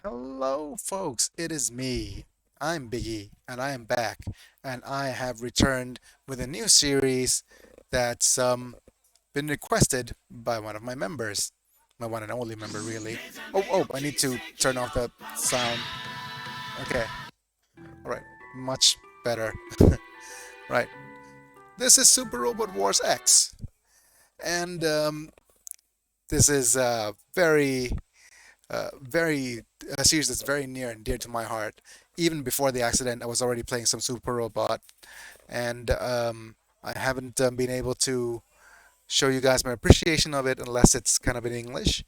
Hello, folks. It is me. I'm Biggy, and I am back, and I have returned with a new series that's been requested by one of my members, my one and only member, really. Oh! I need to turn off the sound. Okay, all right, much better. Right. This is Super Robot Wars X, and this is very a series that's very near and dear to my heart. Even before the accident, I was already playing some Super Robot, and I haven't been able to show you guys my appreciation of it unless it's kind of in English.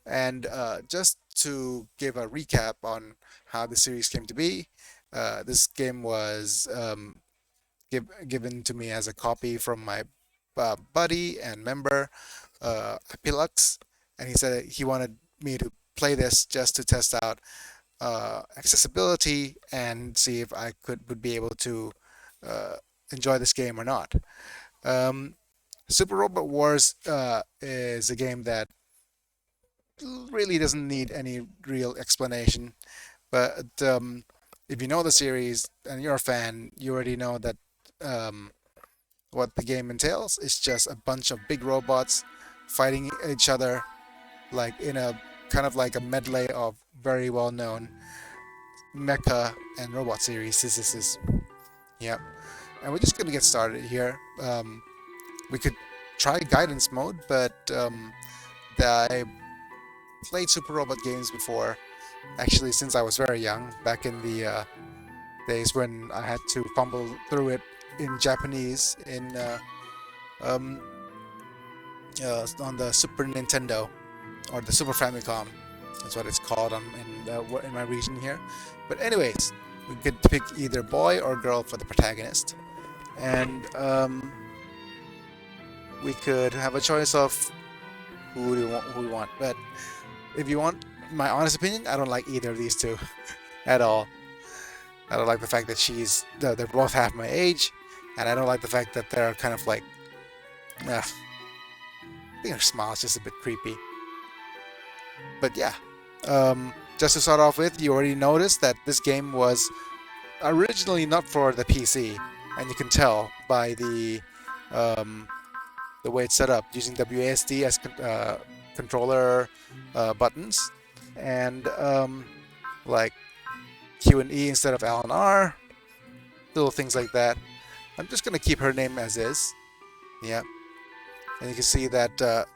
And just to give a recap on how the series came to be, this game was given to me as a copy from my buddy and member, Epilux, and he said he wanted me to play this just to test out accessibility and see if I would be able to uh, enjoy this game or not. Um, Super Robot Wars is a game that really doesn't need any real explanation, but if you know the series and you're a fan, you already know that um, what the game entails is just a bunch of big robots fighting each other, like in a kind of like a medley of very well known mecha and robot series. This is yeah, and we're just gonna get started here. We could try guidance mode, but I played Super Robot games before, actually since I was very young, back in the days when I had to fumble through it in Japanese um, on the Super Nintendo or the Super Famicom. That's what it's called in my region here. But anyways, we could pick either boy or girl for the protagonist, and we could have a choice of who we want. But if you want my honest opinion, I don't like either of these two at all. I don't like the fact that they're both half my age, and I don't like the fact that they're kind of like, I think her smile is just a bit creepy. But yeah, just to start off with, you already noticed that this game was originally not for the PC, and you can tell by um, the way it's set up, using WASD as controller buttons, and like Q and E instead of L and R, little things like that. I'm just gonna keep her name as is. Yeah, and you can see that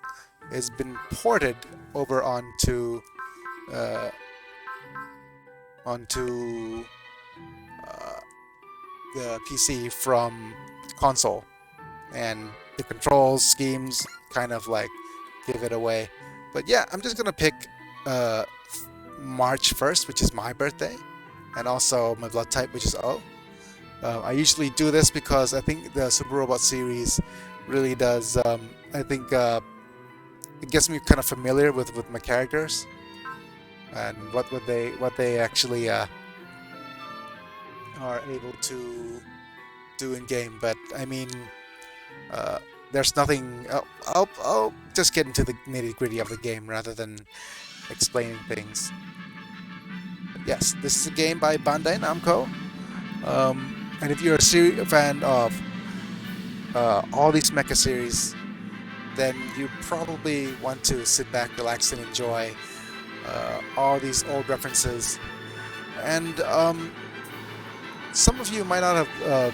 it's been ported over uh, onto uh, the PC from console, and the controls schemes kind of like give it away. But yeah, I'm just gonna pick uh, March 1st, which is my birthday, and also my blood type, which is O. I usually do this because I think the Super Robot series really does. I think it gets me kind of familiar with my characters and what they actually are able to do in game. But I mean, uh, there's nothing. I'll just get into the nitty gritty of the game rather than explaining things. Yes, this is a game by Bandai Namco. And if you're a fan of all these mecha series, then you probably want to sit back, relax, and enjoy all these old references. And some of you might not have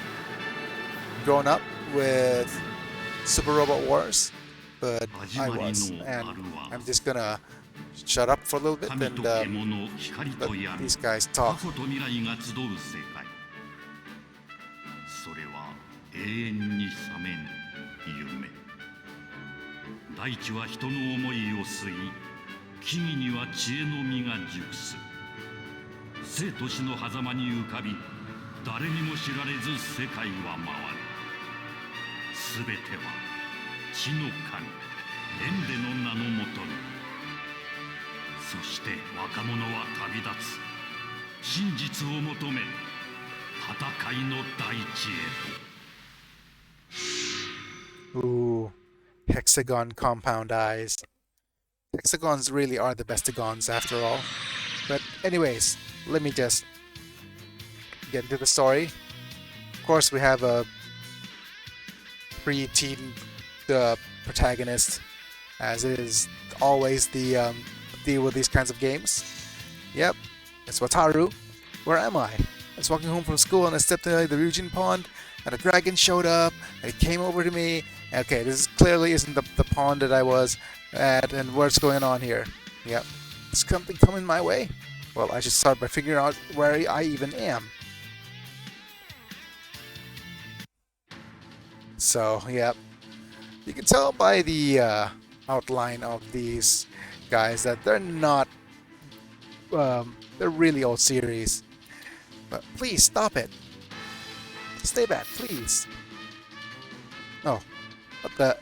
grown up with Super Robot Wars, but I was. And I'm just gonna shut up for a little bit and let these guys talk. それは永遠に覚めぬ夢。大地は人の思いを吸い、木々には知恵の実が熟す。生と死の狭間に浮かび、誰にも知られず世界は回る。すべては地の神、エンデの名のもとに。そして若者は旅立つ。真実を求め、戦いの大地へと。Ooh, hexagon compound eyes. Hexagons really are the bestigons after all. But anyways, let me just get into the story. Of course, we have a pre-teen protagonist, as is always the deal with these kinds of games. Yep, it's Wataru. Where am I? I was walking home from school and I stepped into the Ryujin pond, and a dragon showed up and it came over to me. Okay, this clearly isn't the pond that I was at, and what's going on here? Yep, is something coming my way? Well, I should start by figuring out where I even am. So, yep, you can tell by the outline of these guys that they're not, they're really old series. But please stop it. Stay back, please. Oh, what the?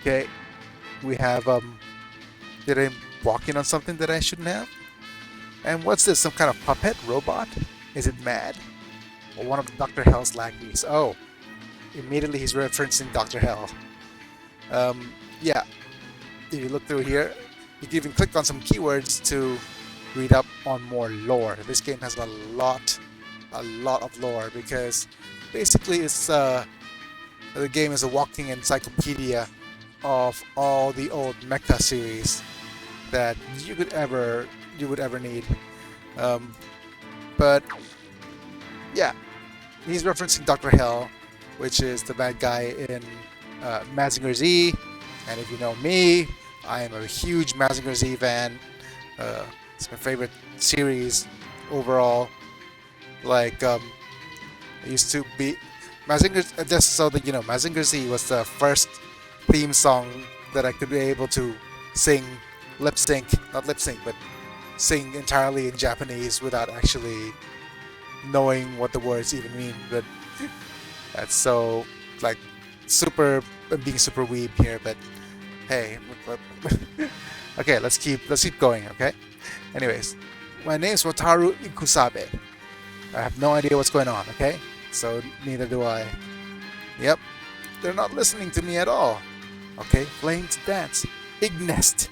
Okay, we have, did I walk in on something that I shouldn't have? And what's this, some kind of puppet robot? Is it mad? Or one of Dr. Hell's lackeys? Oh, immediately he's referencing Dr. Hell. Yeah, if you look through here, you can even click on some keywords to read up on more lore. This game has a lot of lore, because basically it's the game is a walking encyclopedia of all the old mecha series that you would ever need. But yeah, he's referencing Dr. Hell, which is the bad guy in Mazinger Z. And if you know me, I am a huge Mazinger Z fan. It's my favorite series overall. Like, I used to be Mazinger. Just so that you know, Mazinger Z was the first theme song that I could be able to sing, lip sync, not lip sync, but sing entirely in Japanese without actually knowing what the words even mean. But that's so, like, super, I'm being super weeb here, but hey. Okay, let's keep going, okay? Anyways, my name is Wataru Ikusabe. I have no idea what's going on, okay? So neither do I. Yep, they're not listening to me at all. Okay, Flames Dance, Ignest.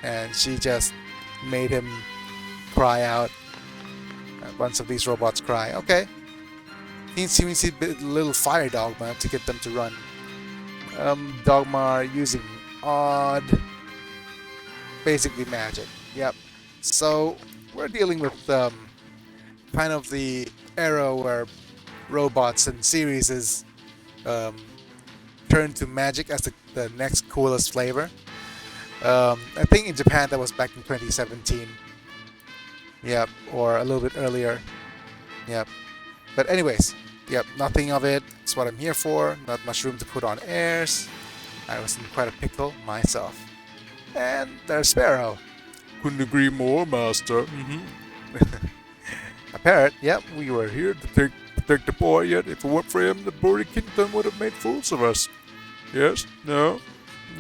And she just made him cry out. A bunch of these robots cry. Okay. He needs a little fire dogma to get them to run. Dogma are using odd, basically magic. Yep. So we're dealing with kind of the era where robots and series is turned to magic as the next coolest flavor. I think in Japan that was back in 2017. Yep, or a little bit earlier. Yep. But anyways, yep, nothing of it. It's what I'm here for. Not much room to put on airs. I was in quite a pickle myself. And there's Sparrow. Couldn't agree more, Master. A parrot. Yep, we were here to protect the boy, yet if it weren't for him, the Bory Kingdom would have made fools of us. Yes? No?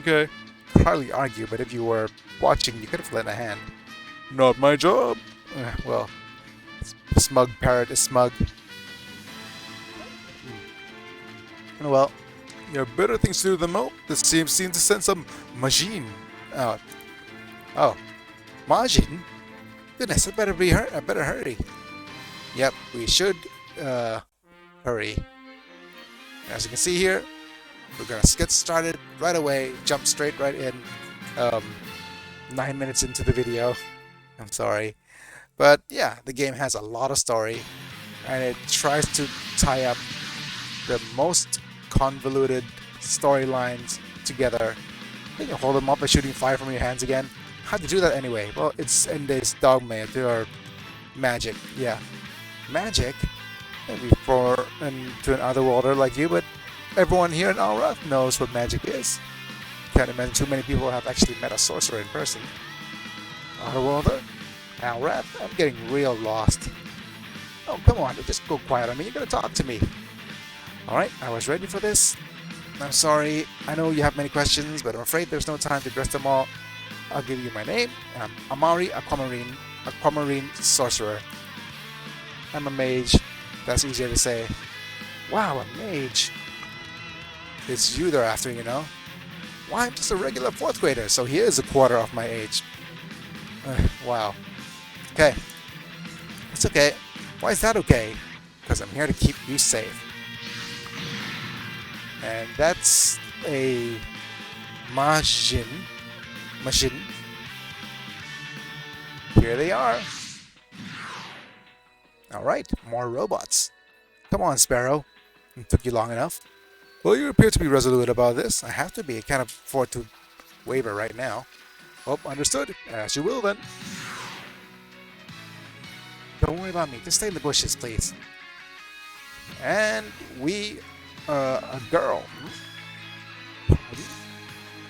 Okay. Could hardly argue, but if you were watching, you could have lent a hand. Not my job. Well, smug parrot is smug. Well, you have better things to do than mope. This seems to send some machine out. Oh, Majin? Goodness, I better hurry. Yep, we should hurry. As you can see here, we're gonna get started right away. Jump straight right in. 9 minutes into the video. I'm sorry. But yeah, the game has a lot of story, and it tries to tie up the most convoluted storylines together. Can you hold them up by shooting fire from your hands again? How'd you do that anyway? Well, it's in this dogma, or magic. Yeah, magic. Maybe for to an otherworlder like you, but everyone here in Alrath knows what magic is. Can't imagine too many people have actually met a sorcerer in person. Otherworlder? Alrath? I'm getting real lost. Oh, come on, just go quiet on me. You're gonna talk to me. Alright, I was ready for this. I'm sorry, I know you have many questions, but I'm afraid there's no time to address them all. I'll give you my name. I'm Amari Aquamarine Sorcerer. I'm a mage. That's easier to say. Wow, a mage. It's you they're after, you know. Why, I'm just a regular 4th grader, so he is a quarter of my age. Wow. Okay. It's okay. Why is that okay? Because I'm here to keep you safe. And that's a Majin. Majin. Here they are. Alright, more robots. Come on, Sparrow. It took you long enough. Well, you appear to be resolute about this. I have to be. I can't afford to waver right now. Oh, understood. As you will, then. Don't worry about me. Just stay in the bushes, please. And a girl.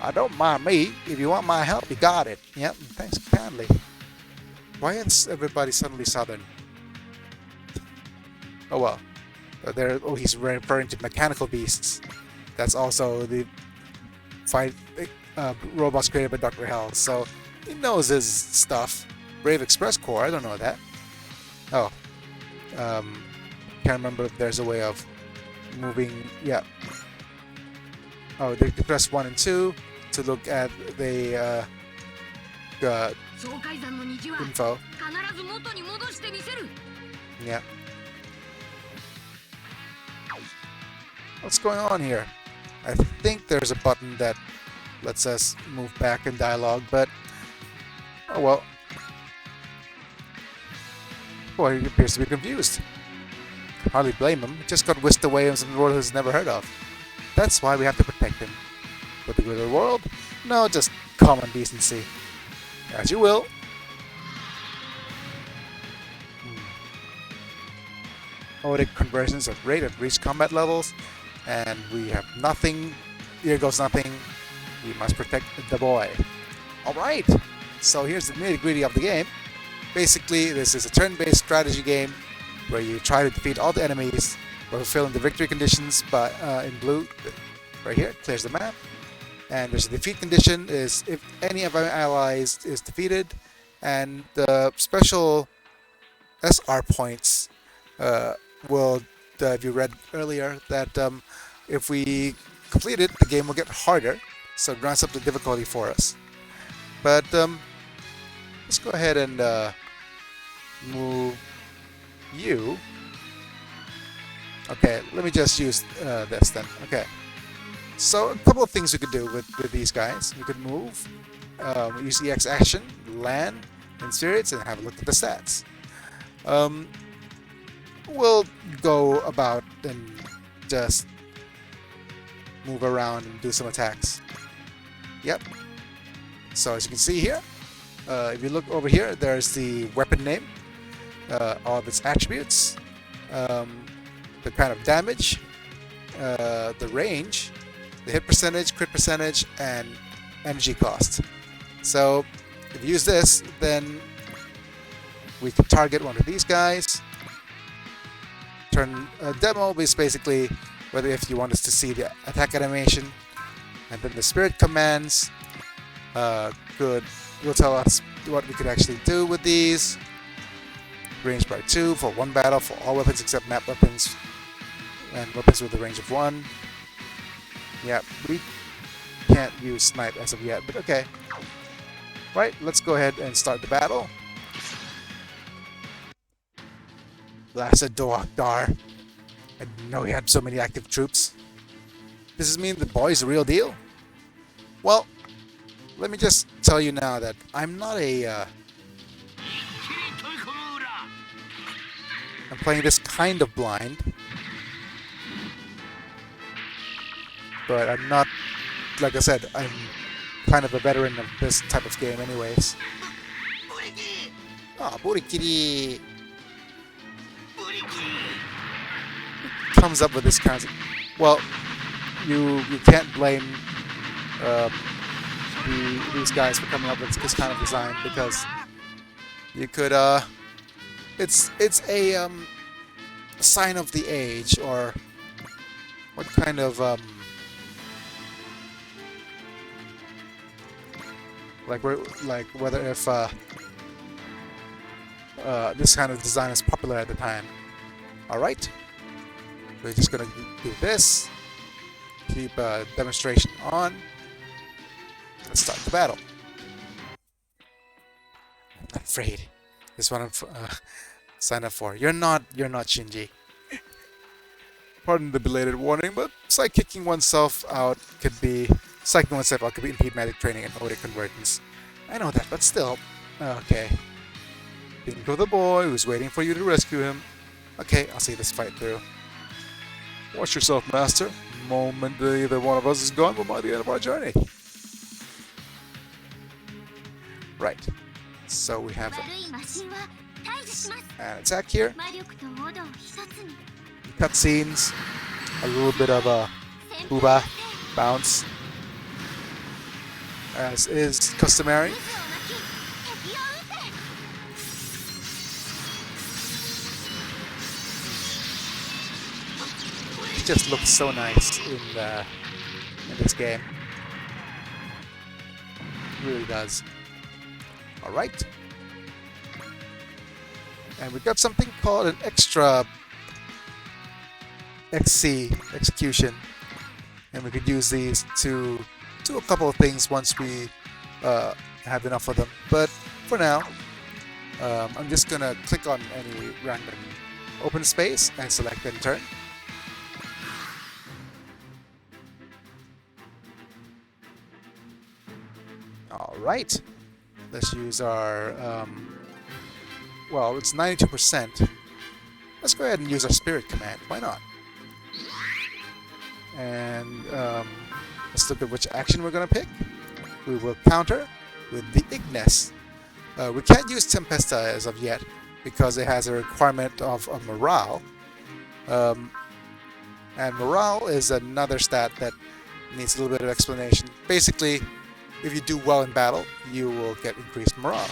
I don't mind me. If you want my help, you got it. Yep, thanks kindly. Why is everybody suddenly southern? Oh well. He's referring to mechanical beasts. That's also the fight robots created by Dr. Hell. So he knows his stuff. Brave Express Core, I don't know that. Oh. Can't remember if there's a way of moving. Yeah. Oh, they press 1 and 2 to look at the info. Yeah. What's going on here? I think there's a button that lets us move back in dialogue, but oh well. Boy, he appears to be confused. Hardly blame him. He just got whisked away in some world he's never heard of. That's why we have to protect him. For the good of the world? No, just common decency. As you will. Odic conversions of rate have reached combat levels, and we have nothing. Here goes nothing. We must protect the boy. Alright, so here's the nitty-gritty of the game. Basically, this is a turn-based strategy game where you try to defeat all the enemies by fulfilling the victory conditions in blue. Right here, clears the map. And there's a defeat condition is if any of our allies is defeated, and the special SR points will, if you read earlier, that if we complete it, the game will get harder, so it ramps up the difficulty for us. But let's go ahead and move you. Okay, let me just use this then. Okay. So a couple of things we could do with these guys. You could move, use EX action, land in spirits, and have a look at the stats. We'll go about and just move around and do some attacks. Yep. So as you can see here, if you look over here, there's the weapon name, all of its attributes, the kind of damage, the range, the hit percentage, crit percentage, and energy cost. So if you use this, then we can target one of these guys. Turn demo is basically whether if you want us to see the attack animation, and then the spirit commands will tell us what we could actually do with these. Range by 2 for one battle for all weapons except map weapons and weapons with a range of 1. Yeah, we can't use snipe as of yet, but okay. Right, let's go ahead and start the battle. Blasted Doakdar. I didn't know he had so many active troops. Does this mean the boy's the real deal? Well, let me just tell you now that I'm not a... I'm playing this kind of blind. But I'm not... Like I said, I'm kind of a veteran of this type of game anyways. Ah, Burikiri! Comes up with this kind of... Well, you can't blame these guys for coming up with this kind of design, because you could it's a sign of the age, or what kind of like whether if this kind of design is popular at the time. Alright, we're just gonna do this, keep demonstration on. Let's start the battle. Not afraid. This one I'm sign up for. You're not Shinji. Pardon the belated warning, but psyching oneself out could be impede magic training and Odic convergence. I know that, but still. Okay. Think of the boy who's waiting for you to rescue him. Okay, I'll see this fight through. Watch yourself, master. The moment either one of us is gone, we'll mark the end of our journey. Right. So we have an attack here. Cutscenes. A little bit of a booba bounce, as is customary. It just looks so nice in this game. It really does. All right. And we've got something called an extra XC execution, and we could use these to do a couple of things once we have enough of them. But for now, I'm just gonna click on any random open space and select end turn. All right, let's use our well, it's 92%. Let's go ahead and use our spirit command. Why not? And let's look at which action we're going to pick. We will counter with the Ignis. We can't use Tempesta as of yet because it has a requirement of a morale. And morale is another stat that needs a little bit of explanation. Basically, if you do well in battle, you will get increased morale.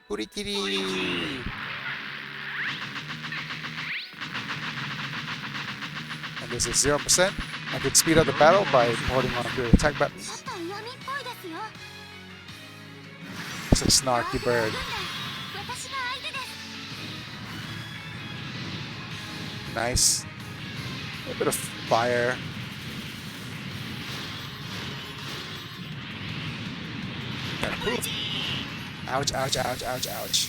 Kurikiri! And this is 0%. I could speed up the battle by holding on to the attack button. It's a snarky bird. Nice. A little bit of fire. Ouch, ouch, ouch, ouch, ouch.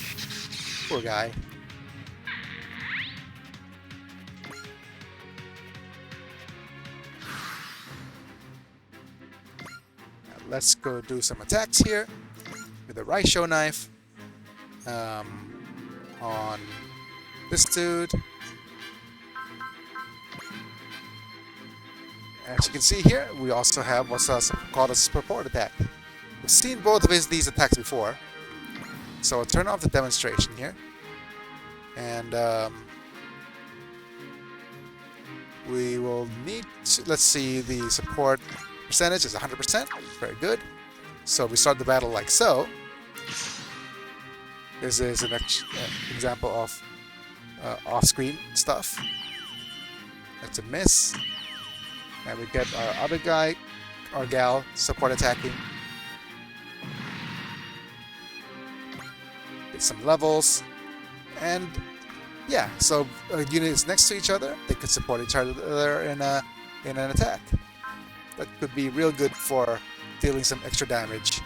Poor guy. Now let's go do some attacks here with the Raisho knife on this dude. As you can see here, we also have what's called a support attack. We've seen both of these attacks before. So I'll turn off the demonstration here. And we will need to, let's see, the support percentage is 100%. Very good. So we start the battle like so. This is an example of off-screen stuff. That's a miss. And we get our other guy, our gal, support attacking. Get some levels. And yeah, so units next to each other, they could support each other in an attack. That could be real good for dealing some extra damage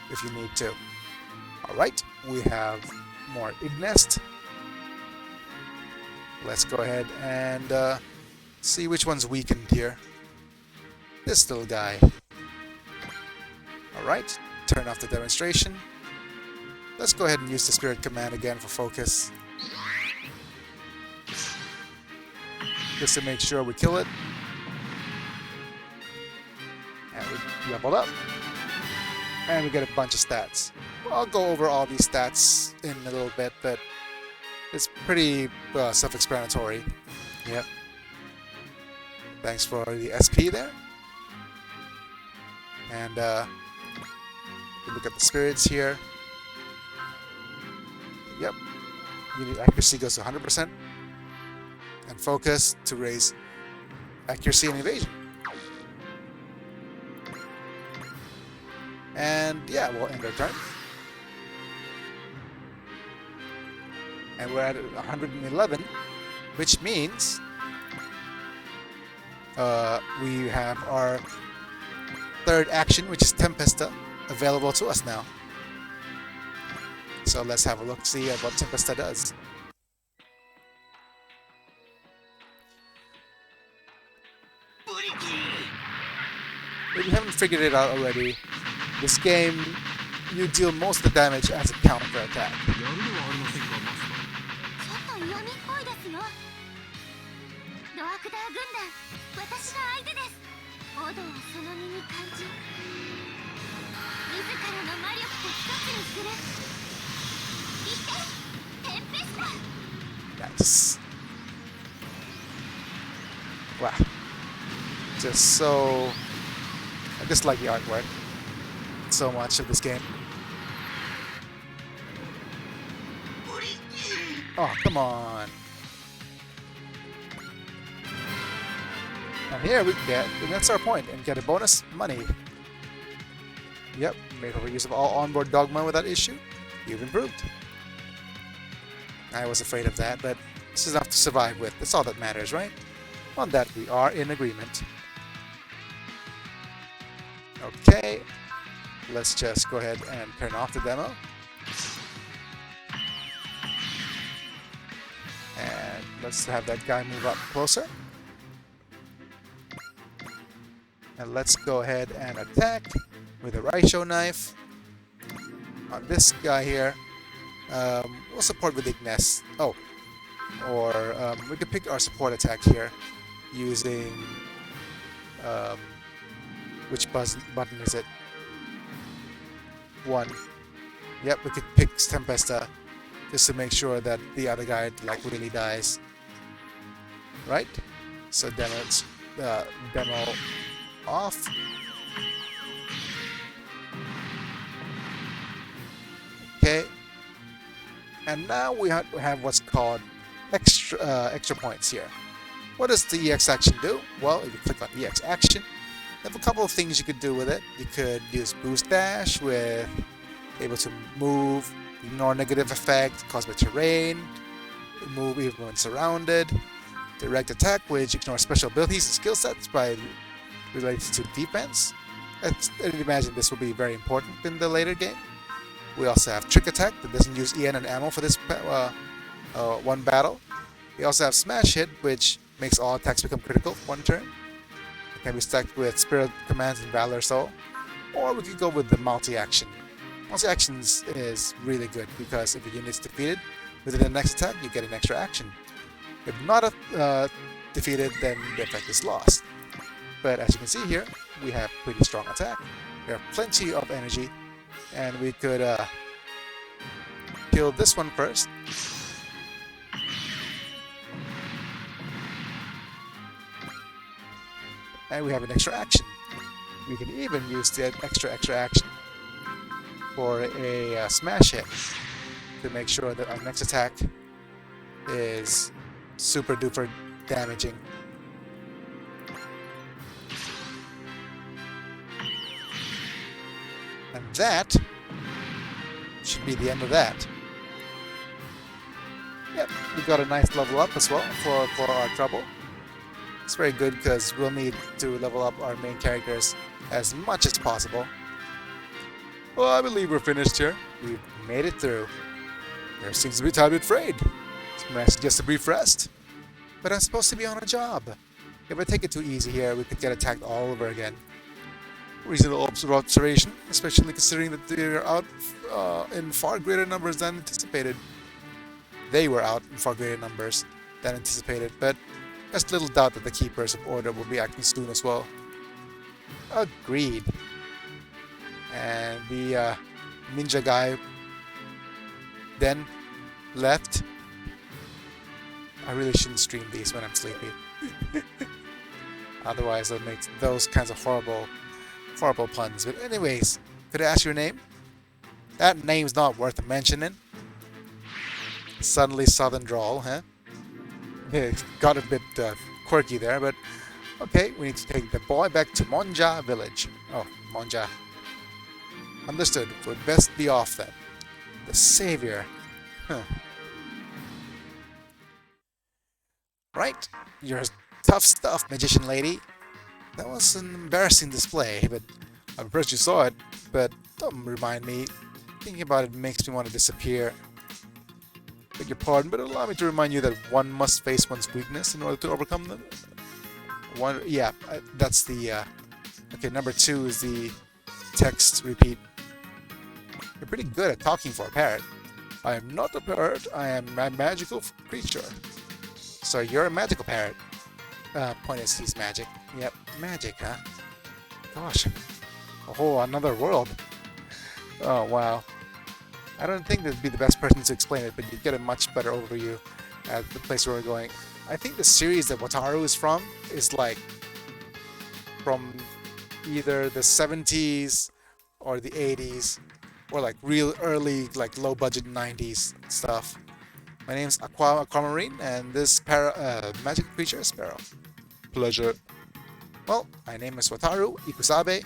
if you need to. Alright, we have more Ignest. Let's go ahead and see which one's weakened here. This little guy. Alright, turn off the demonstration. Let's go ahead and use the spirit command again for focus. Just to make sure we kill it. And we leveled up. And we get a bunch of stats. I'll go over all these stats in a little bit, but it's pretty self-explanatory. Yep. Thanks for the SP there. And look at the spirits here. Yep. Unit accuracy goes to 100%. And focus to raise accuracy and evasion. And yeah, we'll end our turn. And we're at 111, which means we have our third action, which is Tempesta, available to us now. So let's have a look, see what Tempesta does. If you haven't figured it out already, this game, you deal most of the damage as a counter attack. Nice. Wow. Just so... I dislike the artwork so much of this game. Oh, come on. And here we get, and that's our point, and get a bonus money. Yep, made over use of all onboard dogma without issue. You've improved. I was afraid of that, but this is enough to survive with. That's all that matters, right? On that we are in agreement. Okay, let's just go ahead and turn off the demo. And let's have that guy move up closer. And let's go ahead and attack with a Raisho knife on this guy here. We'll support with Ignis. Oh, or we could pick our support attack here using which button is it? 1. Yep, we could pick Tempesta just to make sure that the other guy like really dies. Right? So demo off. Okay. And now we have what's called extra points here. What does the EX action do? Well, if you click on EX action, you have a couple of things you could do with it. You could use boost dash with able to move, ignore negative effect caused by terrain, move even when surrounded, direct attack, which ignores special abilities and skill sets by related to defense. I'd imagine this will be very important in the later game. We also have trick attack that doesn't use EN and ammo for this one battle. We also have smash hit, which makes all attacks become critical for one turn. It can be stacked with Spirit Commands and Valor Soul. Or we could go with the multi-action. Multi-actions is really good because if a unit is defeated within the next attack, you get an extra action. If not defeated, then the effect is lost. But as you can see here, we have pretty strong attack. We have plenty of energy, and we could kill this one first. And we have an extra action. We can even use the extra action for a smash hit to make sure that our next attack is super duper damaging. And that should be the end of that. Yep, we got a nice level up as well for our trouble. It's very good because we'll need to level up our main characters as much as possible. Well, I believe we're finished here. We've made it through. There seems to be time to trade. It's just a brief rest. But I'm supposed to be on a job. If I take it too easy here, we could get attacked all over again. Reasonable observation, especially considering that they're out in far greater numbers than anticipated. They were out in far greater numbers than anticipated, but there's little doubt that the Keepers of Order will be acting soon as well. Agreed. And the ninja guy then left. I really shouldn't stream these when I'm sleepy. Otherwise, I'll make those kinds of horrible puns. But anyways, could I ask your name? That name's not worth mentioning. Suddenly southern drawl, huh? It got a bit quirky there, but okay, we need to take the boy back to Monja village. Oh, Monja. Understood. Would best be off then. The savior. Huh. Right. You're tough stuff, magician lady. That was an embarrassing display, but I'm impressed you saw it, but don't remind me. Thinking about it makes me want to disappear. Beg your pardon, but allow me to remind you that one must face one's weakness in order to overcome them. One, yeah, that's the. Okay, number 2 is the text repeat. You're pretty good at talking for a parrot. I am not a parrot. I am a magical creature. So you're a magical parrot. Point is, he's magic. Yep, magic, huh? Gosh, a whole another world. Oh wow. I don't think that'd be the best person to explain it, but you get a much better overview at the place where we're going. I think the series that Wataru is from is like from either the 70s or the 80s or like real early, like low budget 90s stuff. My name's Aquamarine, and this magic creature is Sparrow. Pleasure. Well, my name is Wataru Ikusabe.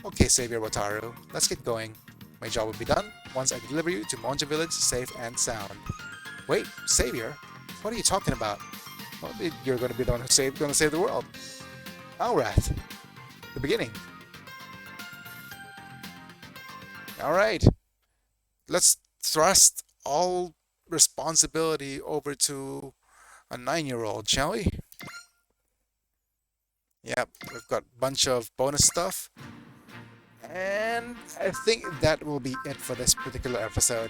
Okay, Savior Wataru, let's get going. My job will be done once I deliver you to Monja Village safe and sound. Wait, Savior? What are you talking about? Well, you're going to be the one who's going to save the world. Alrath. The beginning. Alright. Let's thrust all responsibility over to a 9-year-old, shall we? Yep, we've got a bunch of bonus stuff. And I think that will be it for this particular episode.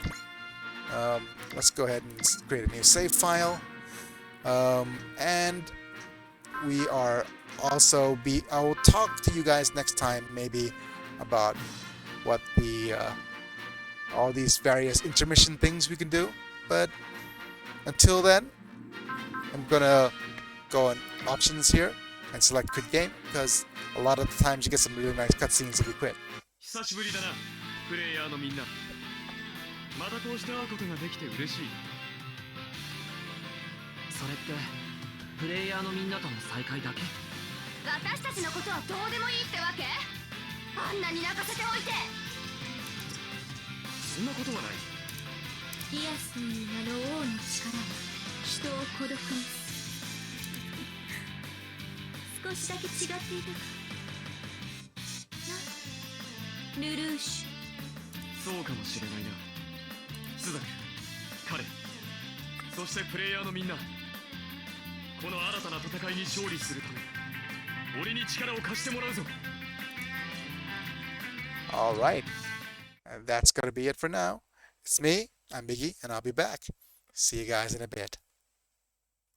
Let's go ahead and create a new save file. And we are also I will talk to you guys next time maybe about what the all these various intermission things we can do. But until then, I'm gonna go on options here and select quit game, because a lot of the times you get some really nice cutscenes if you quit. 久しぶりだな、プレイヤーのみんな。またこうして会うことができて嬉しい。それってプレイヤーのみんなとの再会だけ？私たちのことはどうでもいいってわけ？あんなに泣かせておいて。そんなことはない。イエスという名の王の力は人を孤独にする。少しだけ違っていたかな、ルルーシュ。そうかもしれないな。スザク、彼、そしてプレイヤーのみんな、この新たな戦いに勝利するため俺に力を貸してもらうぞ。 Alright, that's gonna be it for now. It's me, I'm Biggy, and I'll be back. See you guys in a bit.